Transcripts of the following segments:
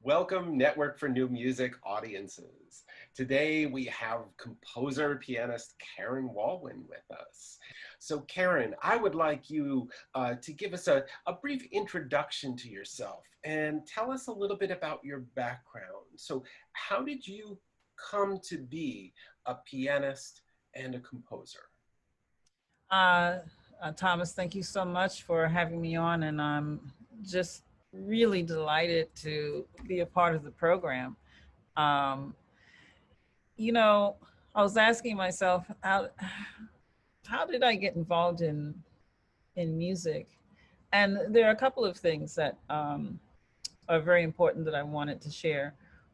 Welcome, Network for New Music audiences. Today we have composer, pianist Karen Walwyn with us. So Karen, I would like you to give us a brief introduction to yourself and tell us a little bit about your background. So how did you come to be a pianist and a composer? Uh, Thomas, thank you so much for having me on, and I'm just really delighted to be a part of the program. Um, you know, I was asking myself, how did I get involved in music? And there are a couple of things that are very important that I wanted to share.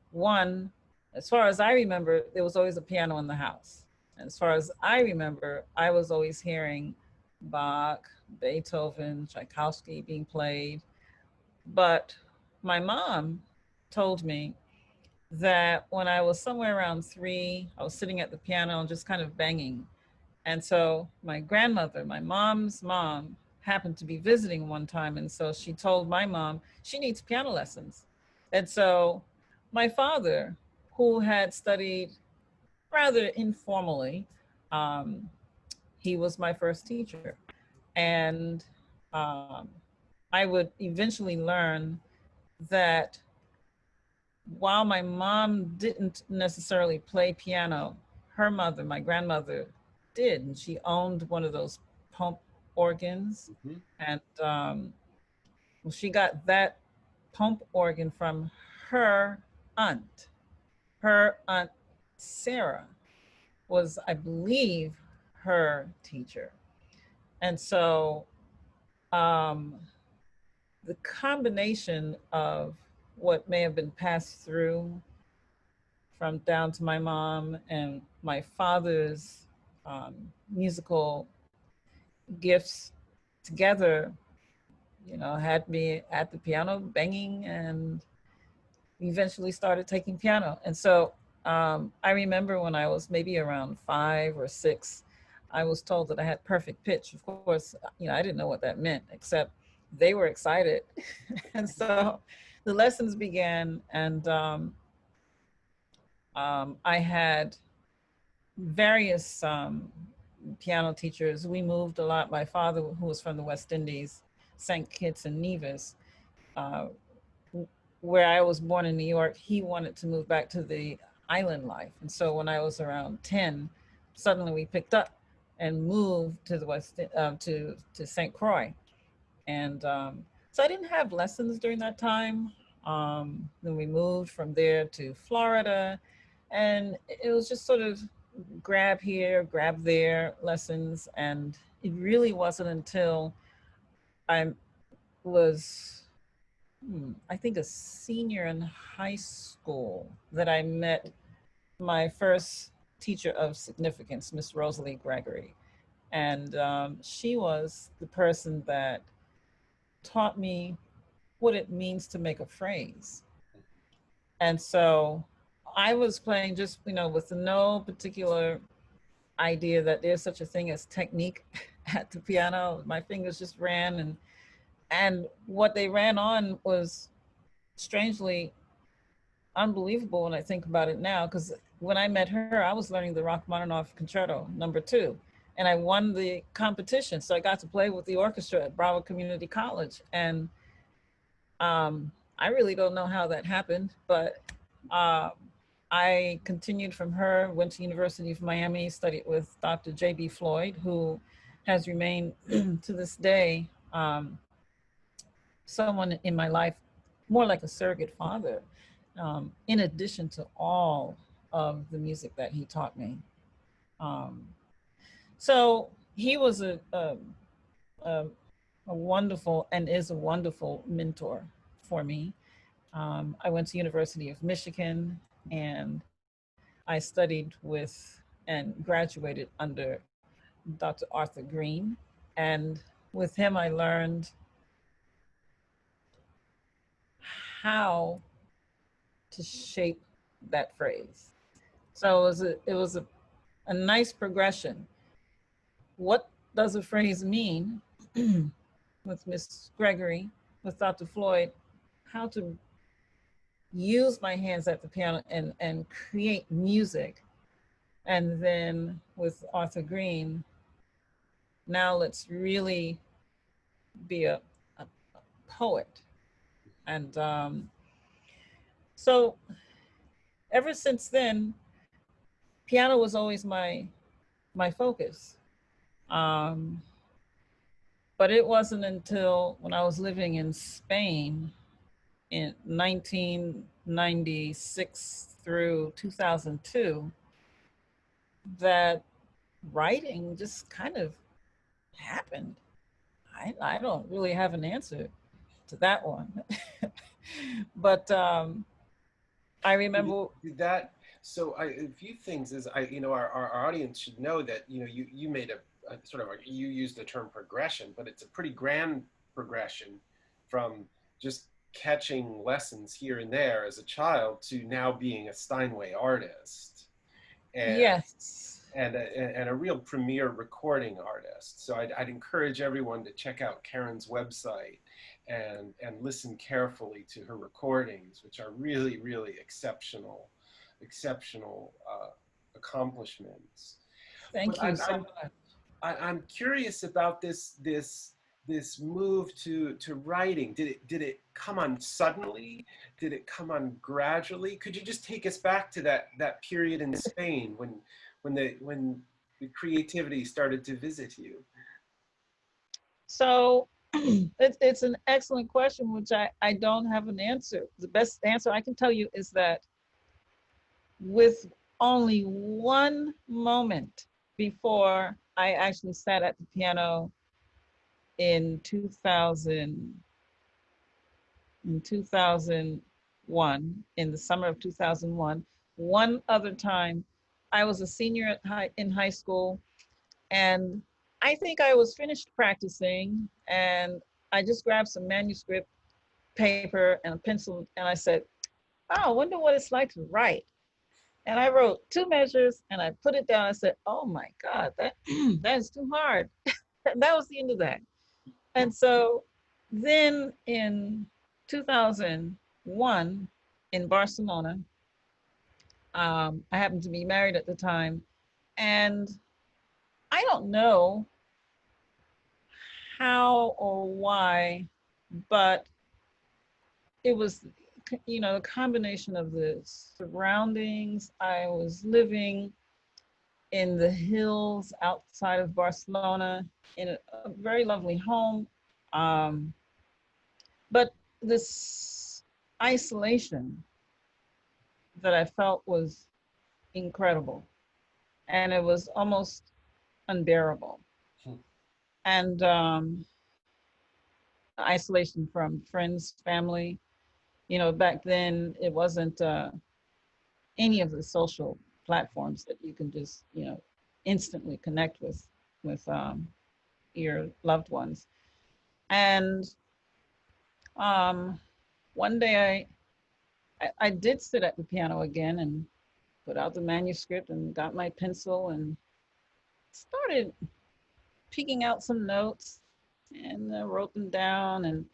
One, as far as I remember, there was always a piano in the house. And as far as I remember, I was always hearing Bach, Beethoven, Tchaikovsky being played. But my mom told me that when I was somewhere around 3, I was sitting at the piano and just kind of banging. And so my grandmother, my mom's mom, happened to be visiting one time. And so she told my mom she needs piano lessons. And so my father, who had studied rather informally, um, he was my first teacher. And um, I would eventually learn that while my mom didn't necessarily play piano, her mother, my grandmother, did. And she owned one of those pump organs. Mhm. And well, she got that pump organ from her aunt. Her aunt Sarah was, I believe, her teacher. And so um, the combination of what may have been passed through from down to my mom and my father's musical gifts together, had me at the piano banging and eventually started taking piano. And so I remember when I was maybe around 5 or 6, I was told that I had perfect pitch. Of course, I didn't know what that meant, except they were excited. And so the lessons began, and I had various piano teachers. We moved a lot. My father, who was from the West Indies, St. Kitts and Nevis, uh, where I was born in New York, he wanted to move back to the island life. And so when I was around 10, suddenly we picked up and moved to the West, to St. Croix. And so I didn't have lessons during that time. Then we moved from there to Florida, and it was just sort of grab here, grab there lessons. And it really wasn't until I was, I think, a senior in high school that I met my first teacher of significance, Miss Rosalie Gregory. And she was the person that taught me what it means to make a phrase. And so I was playing just, with no particular idea that there's such a thing as technique at the piano. My fingers just ran, and what they ran on was strangely unbelievable when I think about it now. Because when I met her, I was learning the Rachmaninoff Concerto No. 2, and I won the competition. So I got to play with the orchestra at Broward Community College, and I really don't know how that happened, but uh, I continued from her, went to University of Miami, studied with Dr. J.B. Floyd, who has remained to this day someone in my life, more like a surrogate father, in addition to all of the music that he taught me. Um, so he was a, a wonderful and is a wonderful mentor for me. I went to University of Michigan, and I studied with and graduated under Dr. Arthur Green. And with him, I learned how to shape that phrase. So it was a nice progression. What does a phrase mean with Miss Gregory, with Dr. Floyd? How to use my hands at the piano and create music. And then with Arthur Green, now let's really be a poet. And so ever since then, piano was always my focus. Um, but it wasn't until when I was living in Spain in 1996 through 2002 that writing just kind of happened. I don't really have an answer to that one. But I remember that. So a few things is our audience should know that you made a sort of you used the term progression, but it's a pretty grand progression from just catching lessons here and there as a child to now being a Steinway artist and yes. and a real premier recording artist. So I'd encourage everyone to check out Karen's website and listen carefully to her recordings, which are really, really exceptional accomplishments. Thank But you so much. I'm curious about this move to writing. Did it come on suddenly? Did it come on gradually? Could you just take us back to that period in Spain when the creativity started to visit you? So it's an excellent question, which I don't have an answer. The best answer I can tell you is that with only one moment before I actually sat at the piano in 2001, in the summer of 2001. One other time, I was a senior in high school, and I think I was finished practicing, and I just grabbed some manuscript paper and a pencil, and I said, "Oh, I wonder what it's like to write." And I wrote two measures, and I put it down. I said, "Oh my God, that is too hard." That was the end of that. And so then in 2001 in Barcelona, I happened to be married at the time. And I don't know how or why, but it was, a combination of the surroundings. I was living in the hills outside of Barcelona in a very lovely home. Um, but this isolation that I felt was incredible, and it was almost unbearable. And isolation from friends, family. Back then it wasn't any of the social platforms that you can just, instantly connect with your loved ones. And um, one day I did sit at the piano again and put out the manuscript and got my pencil and started picking out some notes and wrote them down. And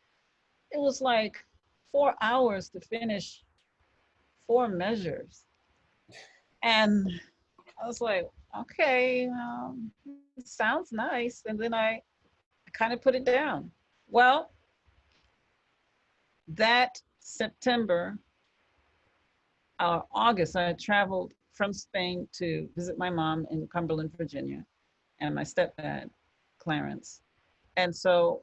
it was like 4 hours to finish four measures. And I was like, okay, it sounds nice. And then I kind of put it down. Well, that September or August, I traveled from Spain to visit my mom in Cumberland, Virginia, and my stepdad, Clarence. And so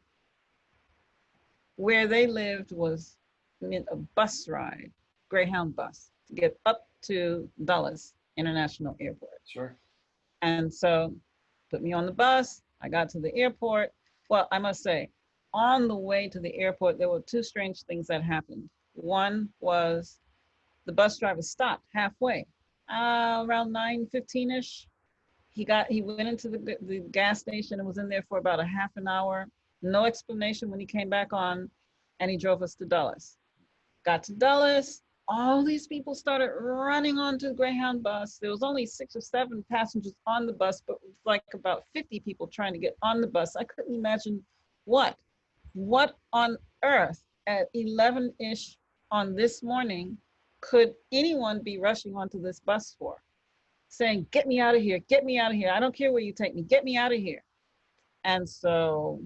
where they lived was a bus ride, Greyhound bus, to get up to Dulles International Airport. Sure. And so put me on the bus. I got to the airport. Well, I must say, on the way to the airport, there were two strange things that happened. One was the bus driver stopped halfway, around 9:15ish. He went into the gas station and was in there for about a half an hour. No explanation when he came back on, and he drove us to Dulles. Got to Dulles, all these people started running onto the Greyhound bus. There was only 6 or 7 passengers on the bus, but like about 50 people trying to get on the bus. I couldn't imagine what on earth at 11-ish on this morning could anyone be rushing onto this bus for? Saying, get me out of here, get me out of here. I don't care where you take me, get me out of here. And so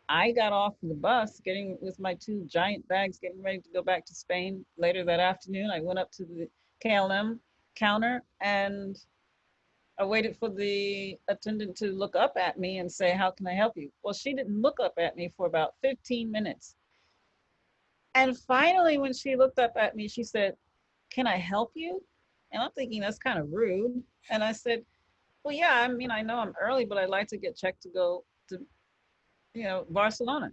I got off the bus, getting with my two giant bags, getting ready to go back to Spain later that afternoon. I went up to the KLM counter and I waited for the attendant to look up at me and say, how can I help you? Well, she didn't look up at me for about 15 minutes. And finally, when she looked up at me, she said, can I help you? And I'm thinking that's kind of rude. And I said, well, yeah, I mean, I know I'm early, but I'd like to get checked to go to, Barcelona.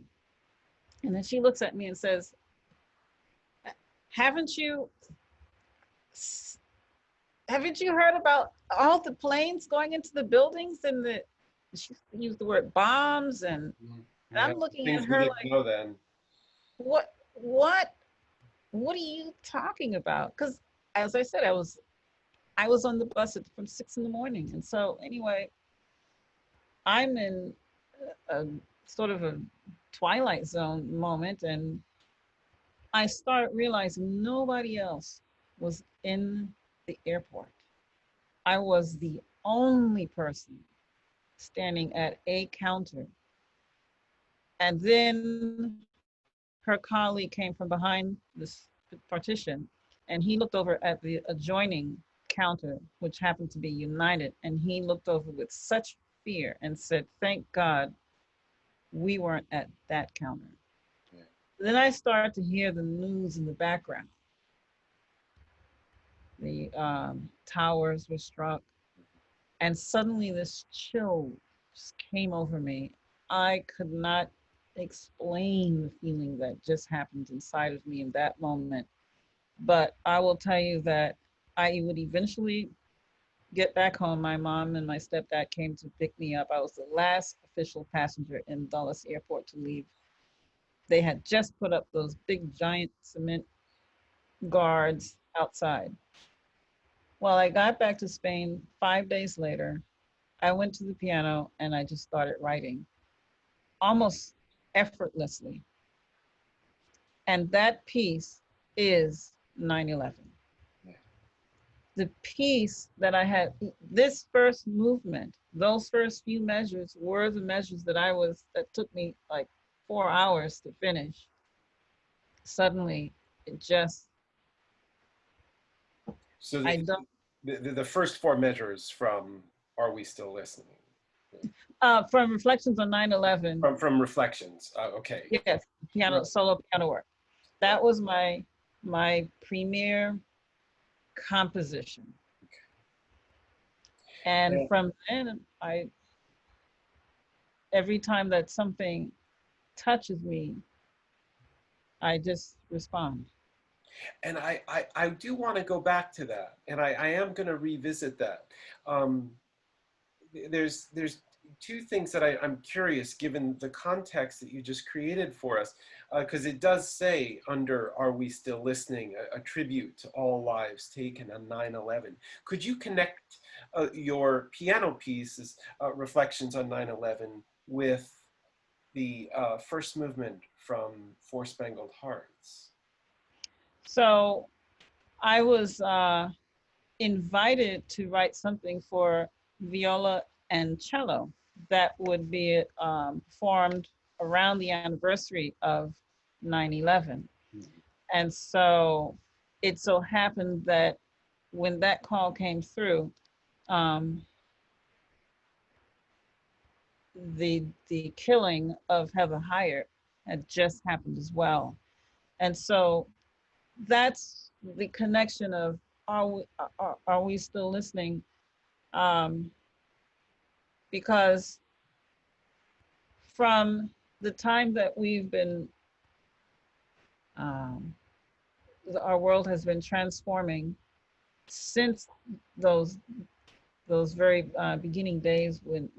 And then she looks at me and says, haven't you heard about all the planes going into the buildings and she used the word bombs and Yeah, I'm looking things at we her didn't like, know then. what are you talking about? Because as I said, I was on the bus from 6 in the morning. And so anyway, I'm in a sort of a twilight zone moment, and I start realizing nobody else was in the airport. I was the only person standing at a counter. And then her colleague came from behind this partition, and he looked over at the adjoining counter, which happened to be United, and he looked over with such fear and said, thank God we weren't at that counter. Yeah. Then I started to hear the news in the background. The towers were struck, and suddenly this chill just came over me. I could not explain the feeling that just happened inside of me in that moment. But I will tell you that I would eventually get back home. My mom and my stepdad came to pick me up. I was the last official passenger in Dulles Airport to leave. They had just put up those big giant cement guards outside. Well, I got back to Spain 5 days later. I went to the piano and I just started writing almost effortlessly. And that piece is 9/11. The piece that I had, this first movement, those first few measures were the measures that took me like 4 hours to finish. Suddenly, it just, So I don't. the first four measures from Are We Still Listening? From Reflections on 9/11. From Reflections, okay. Yes, solo piano work. That was my premier composition. And from then, every time that something touches me, I just respond. And I do want to go back to that, and I am going to revisit that. There's two things that I'm curious, given the context that you just created for us, because it does say under Are We Still Listening, a tribute to all lives taken on 9/11. Could you connect your piano pieces, Reflections on 9/11, with the first movement from Four Spangled Hearts? So I was invited to write something for viola and cello that would be formed around the anniversary of 9/11. And so it so happened that when that call came through, the killing of Heather Heyer had just happened as well. And so that's the connection of are we still listening? Because from the time that we've been, our world has been transforming since those very beginning days when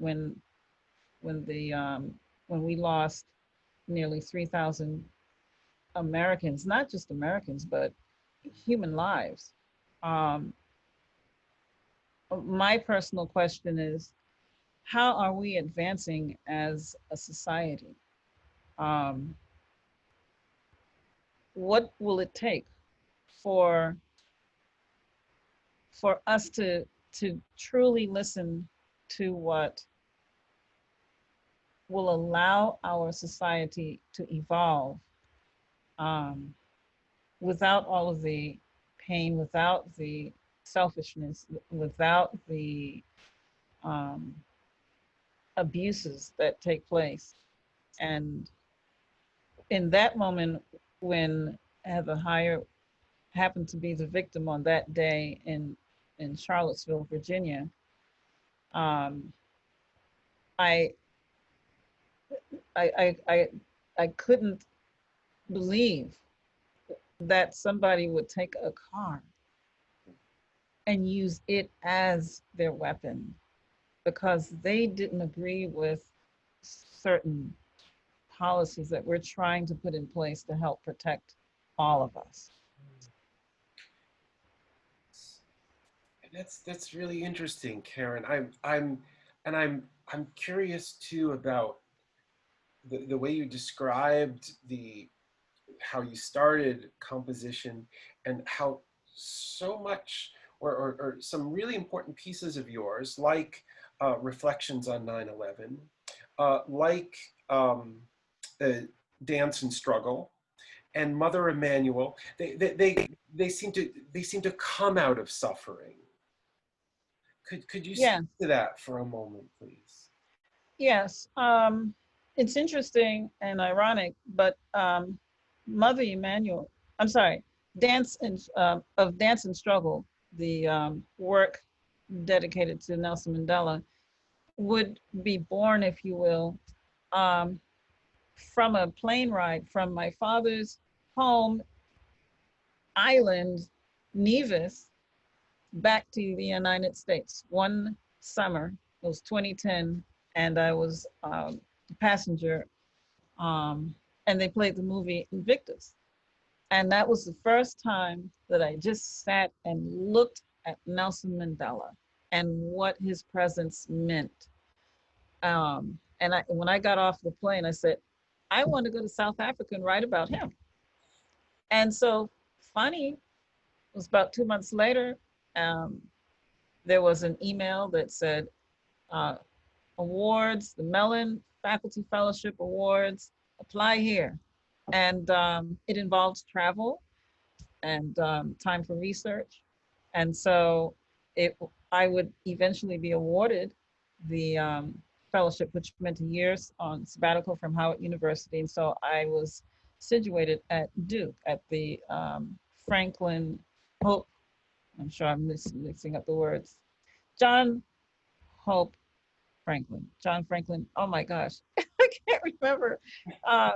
we lost nearly 3,000 Americans, not just Americans, but human lives. My personal question is, how are we advancing as a society? what will it take for us to truly listen to what will allow our society to evolve, um, without all of the pain, without the selfishness, without the um, abuses that take place. And in that moment, when Heather Heyer happened to be the victim on that day in Charlottesville, Virginia, um, I, I, I, I, I couldn't believe that somebody would take a car and use it as their weapon because they didn't agree with certain policies that we're trying to put in place to help protect all of us. That's really interesting, Karen. I'm curious too about the way you described the how you started composition and how so much or some really important pieces of yours, like reflections on 9/11, like uh, Dance and Struggle, and Mother Emanuel, they seem to come out of suffering. Could you Yeah. speak to that for a moment, please? Yes. It's interesting and ironic, but Mother Emanuel, I'm sorry, Dance and Struggle, the work dedicated to Nelson Mandela, would be born, if you will, um, from a plane ride from my father's home island, Nevis, back to the United States. One summer, it was 2010, and I was a passenger, um, and they played the movie Invictus. And that was the first time that I just sat and looked at Nelson Mandela and what his presence meant. And when I got off the plane, I said, I want to go to South Africa and write about him. And so, funny, it was about 2 months later, um, there was an email that said, uh, awards, the Mellon Faculty Fellowship Awards, apply here. And it involves travel and time for research. And so it, I would eventually be awarded the fellowship, which meant a year's on sabbatical from Howard University. And so I was situated at Duke at the Franklin Hope, I'm sure I'm mixing up the words, John Hope John Franklin, oh my gosh, I can't remember. Uh,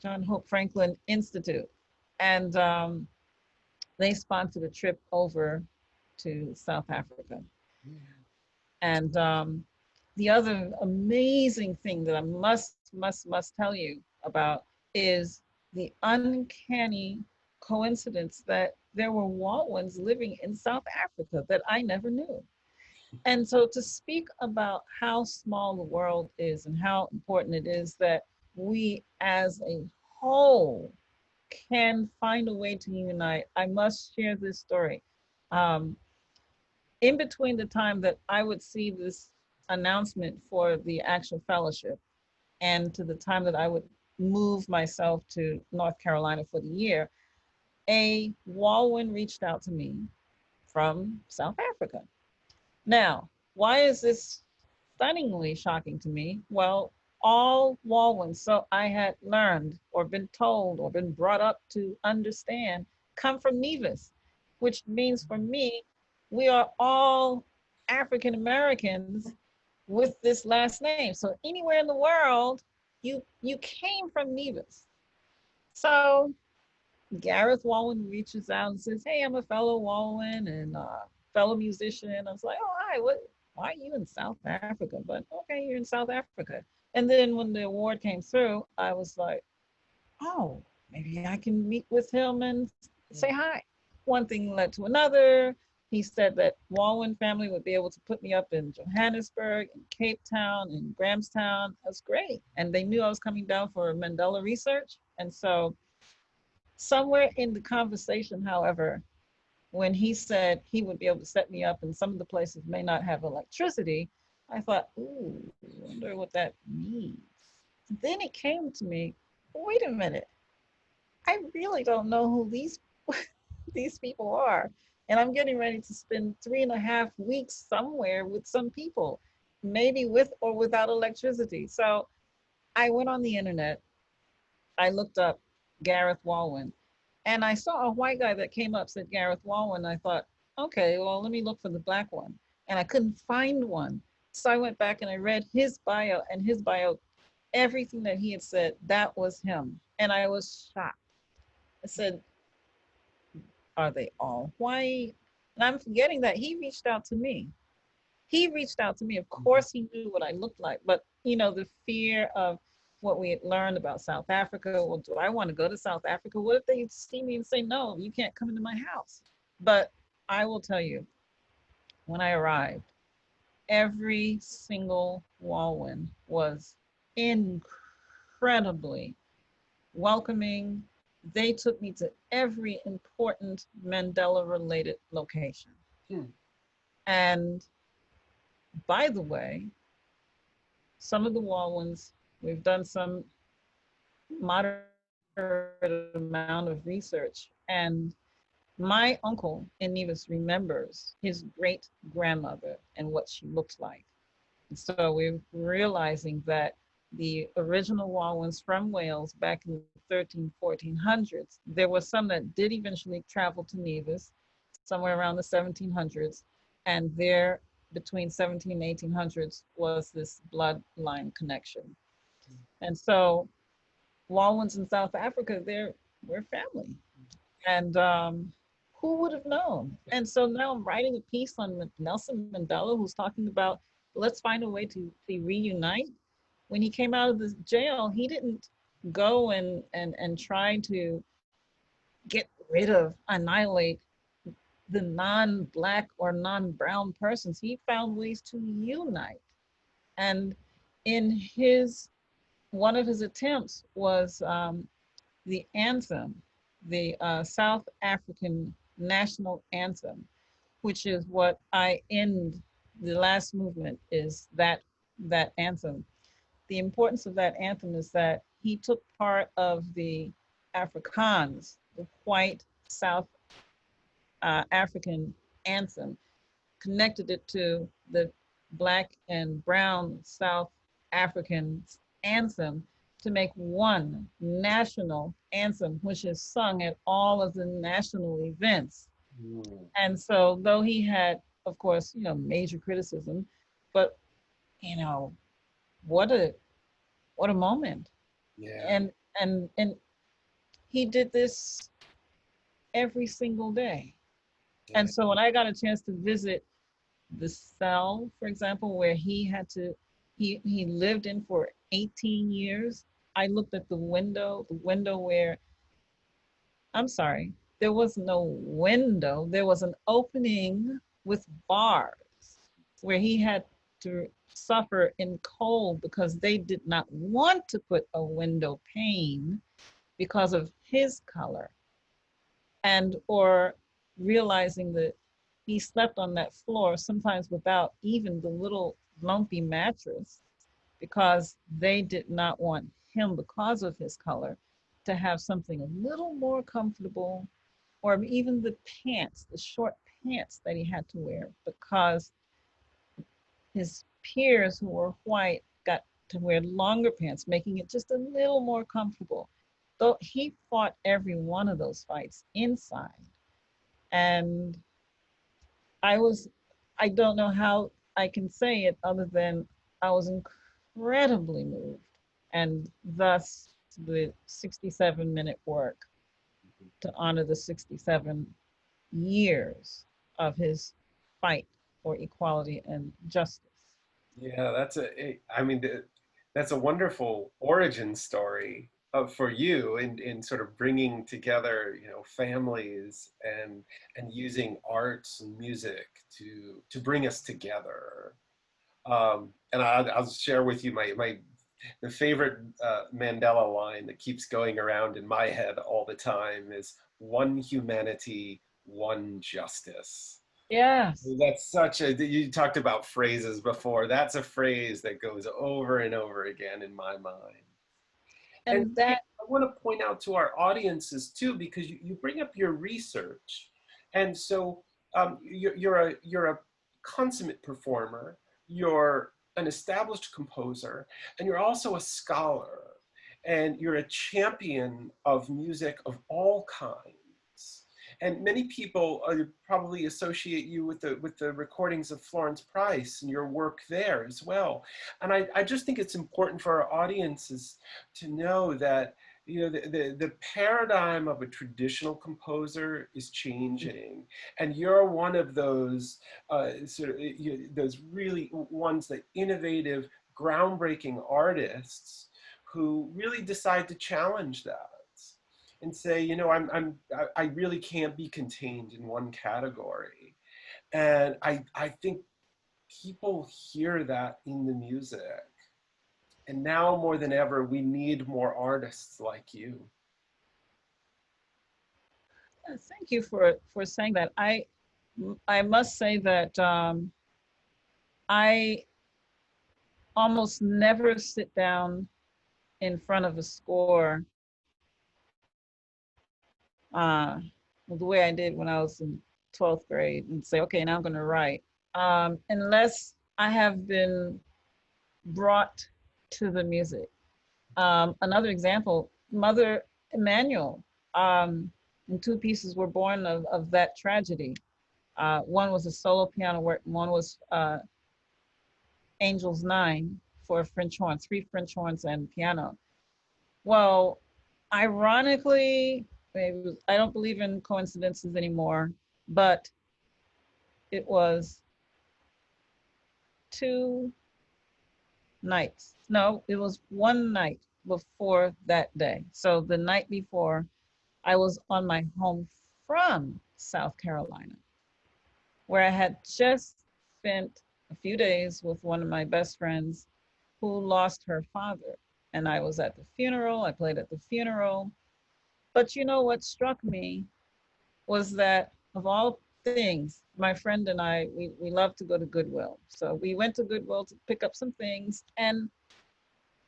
John Hope Franklin Institute. And they sponsored a trip over to South Africa. And the other amazing thing that I must tell you about is the uncanny coincidence that there were Walwyns living in South Africa that I never knew. And so to speak about how small the world is and how important it is that we as a whole can find a way to unite, I must share this story. Um, in between the time that I would see this announcement for the actual fellowship and to the time that I would move myself to North Carolina for the year, a Walwyn reached out to me from South Africa. Now, why is this stunningly shocking to me? Well, all Walwyns, so I had learned or been told or been brought up to understand, come from Nevis, which means for me, we are all African Americans with this last name. So anywhere in the world, you came from Nevis. So Gareth Walwyn reaches out and says, "Hey, I'm a fellow Walwyn and fellow musician." I was like, "Oh, hi, why are you in South Africa?" But okay, you're in South Africa. And then when the award came through, I was like, "Oh, maybe I can meet with him and say hi." One thing led to another. He said that Walwyn family would be able to put me up in Johannesburg, in Cape Town, in Grahamstown. That's great. And they knew I was coming down for Mandela research. And so Somewhere in the conversation, however, when he said he would be able to set me up and some of the places may not have electricity, I thought, ooh, I wonder what that means. Then it came to me, wait a minute, I really don't know who these these people are. And I'm getting ready to spend 3.5 weeks somewhere with some people, maybe with or without electricity. So I went on the internet, I looked up Gareth Walwyn, and I saw a white guy that came up, said Gareth Walwyn. I thought, okay, well, let me look for the black one. And I couldn't find one. So I went back and I read his bio, and his bio, everything that he had said, that was him. And I was shocked. I said, are they all white? And I'm forgetting that he reached out to me. He reached out to me. Of course, he knew what I looked like, but the fear of what we had learned about South Africa. Well, do I want to go to South Africa? What if they see me and say, no, you can't come into my house? But I will tell you, when I arrived, every single Walwyn was incredibly welcoming. They took me to every important Mandela related location. Hmm. And by the way, some of the Walwyns, we've done some moderate amount of research, and my uncle in Nevis remembers his great grandmother and what she looked like. And so we're realizing that the original Walwyns from Wales back in the 1400s, there were some that did eventually travel to Nevis somewhere around the 1700s. And there, between 17 and 1800s, was this bloodline connection. And so Walwyns in South Africa, we're family. And who would have known? And so now I'm writing a piece on Nelson Mandela, who's talking about let's find a way to reunite. When he came out of the jail, he didn't go and try to get rid of, annihilate the non-Black or non-brown persons. He found ways to unite. And in one of his attempts was the anthem, the South African national anthem, which is what I end the last movement is that anthem. The importance of that anthem is that he took part of the Afrikaans, the white South African anthem, connected it to the Black and brown South African anthem to make one national anthem, which is sung at all of the national events. Mm. And so, though he had, of course, major criticism, but what a moment. Yeah. And he did this every single day. Yeah. And so when I got a chance to visit the cell, for example, where he lived in for 18 years, I looked at the window where, I'm sorry, there was no window. There was an opening with bars where he had to suffer in cold because they did not want to put a window pane because of his color. Or realizing that he slept on that floor sometimes without even the little lumpy mattress because they did not want him, because of his color, to have something a little more comfortable, or even the pants, the short pants that he had to wear, because his peers who were white got to wear longer pants, making it just a little more comfortable. Though he fought every one of those fights inside. And I don't know how I can say it other than I was incredibly moved. And thus the 67-minute work to honor the 67 years of his fight for equality and justice. Yeah, that's a wonderful origin story for you in sort of bringing together, families and using arts and music to bring us together. And I'll share with you my The favorite Mandela line that keeps going around in my head all the time is one humanity, one justice. Yes. That's such a, you talked about phrases before. That's a phrase that goes over and over again in my mind. And And that, I want to point out to our audiences too, because you bring up your research. And so you're a consummate performer, you're an established composer, and you're also a scholar. And you're a champion of music of all kinds. And many people probably associate you with the recordings of Florence Price and your work there as well. And I just think it's important for our audiences to know that the paradigm of a traditional composer is changing, and you're one of those those really ones, that innovative, groundbreaking artists who really decide to challenge that and say, I really can't be contained in one category. And I think people hear that in the music. And now more than ever, we need more artists like you. thank you for saying that. I must say that I almost never sit down in front of a score the way I did when I was in 12th grade and say, okay, now I'm going to write. Unless I have been brought to the music. Another example, Mother Emanuel, and two pieces were born of that tragedy. One was a solo piano work, and one was Angels 9 for French horn, 3 French horns and piano. Well, ironically, I don't believe in coincidences anymore, but it was 2 nights. No, it was 1 night before that day. So the night before, I was on my home from South Carolina, where I had just spent a few days with one of my best friends who lost her father. And I was at the funeral, I played at the funeral. But you know what struck me was that of all things, my friend and I, we love to go to Goodwill. So we went to Goodwill to pick up some things. And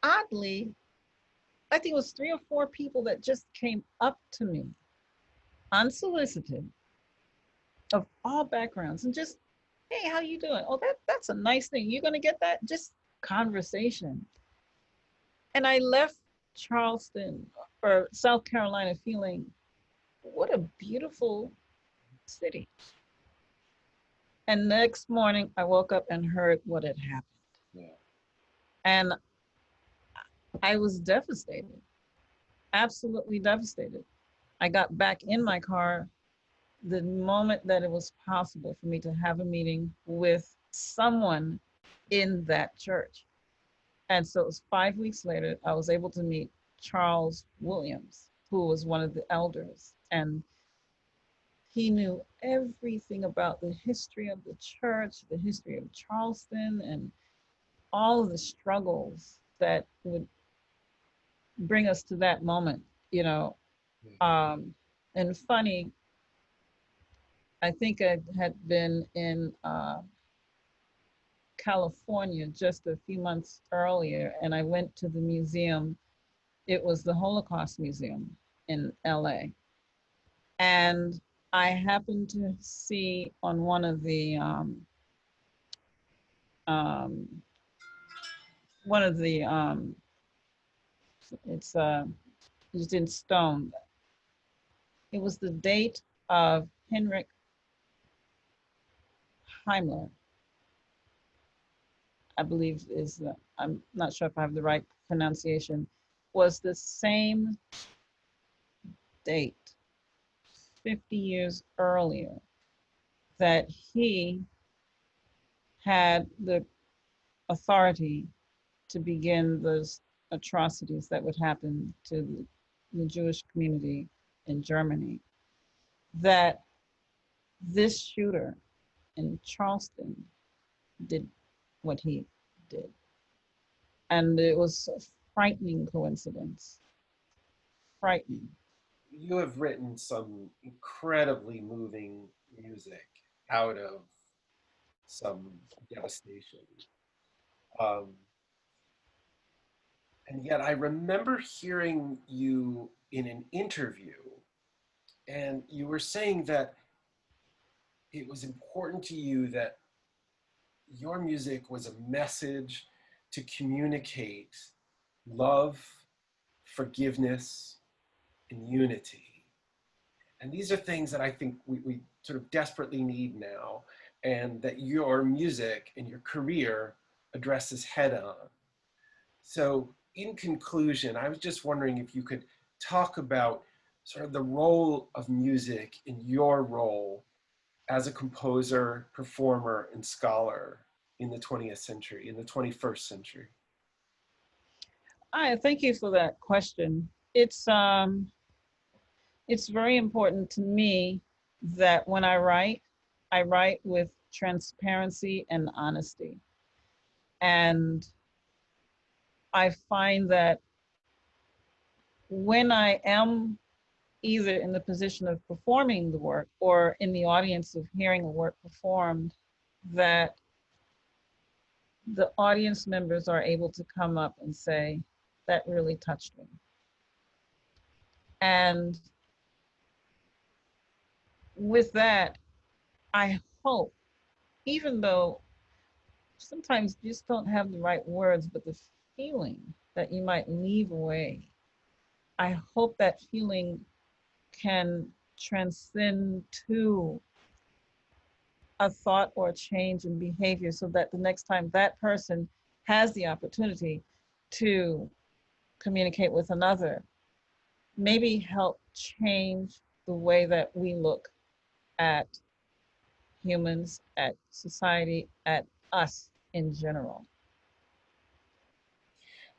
oddly, I think it was 3 or 4 people that just came up to me unsolicited, of all backgrounds, and just, hey, how you doing? Oh, that's a nice thing. You're gonna get that? Just conversation. And I left Charleston or South Carolina feeling, what a beautiful city. And next morning I woke up and heard what had happened. Yeah. And I was devastated, absolutely devastated. I got back in my car the moment that it was possible for me to have a meeting with someone in that church. And so it was 5 weeks later, I was able to meet Charles Williams, who was one of the elders. And he knew everything about the history of the church, the history of Charleston, and all of the struggles that would bring us to that moment, you know. And funny, I think I had been in California just a few months earlier, and I went to the museum. It was the Holocaust Museum in LA. And I happened to see on um, one of the it's just in stone. It was the date of Henrik Heimler, I believe is I'm not sure if I have the right pronunciation, was the same date 50 years earlier that he had the authority to begin those atrocities that would happen to the Jewish community in Germany. That this shooter in Charleston did what he did. And it was a frightening coincidence. Frightening. You have written some incredibly moving music out of some devastation. Um, and yet I remember hearing you in an interview, and you were saying that it was important to you that your music was a message to communicate love, forgiveness, and unity. And these are things that I think we sort of desperately need now, and that your music and your career addresses head on. So, in conclusion, I was just wondering if you could talk about sort of the role of music in your role as a composer, performer, and scholar in the 20th century, in the 21st century. I thank you for that question. It's very important to me that when I write with transparency and honesty. And I find that when I am either in the position of performing the work or in the audience of hearing a work performed, that the audience members are able to come up and say, that really touched me. And with that, I hope, even though sometimes you just don't have the right words, but the feeling that you might leave away, I hope that feeling can transcend to a thought or a change in behavior so that the next time that person has the opportunity to communicate with another, maybe help change the way that we look at humans, at society, at us in general.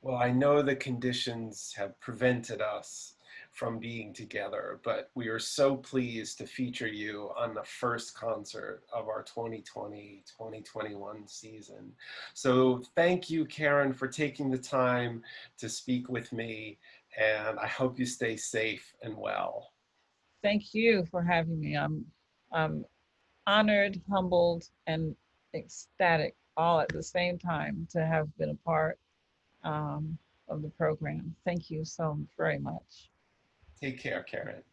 Well, I know the conditions have prevented us from being together, but we are so pleased to feature you on the first concert of our 2020-2021 season. So thank you, Karen, for taking the time to speak with me, and I hope you stay safe and well. Thank you for having me. I'm honored, humbled, and ecstatic all at the same time to have been a part of the program. Thank you so very much. Take care, Karen.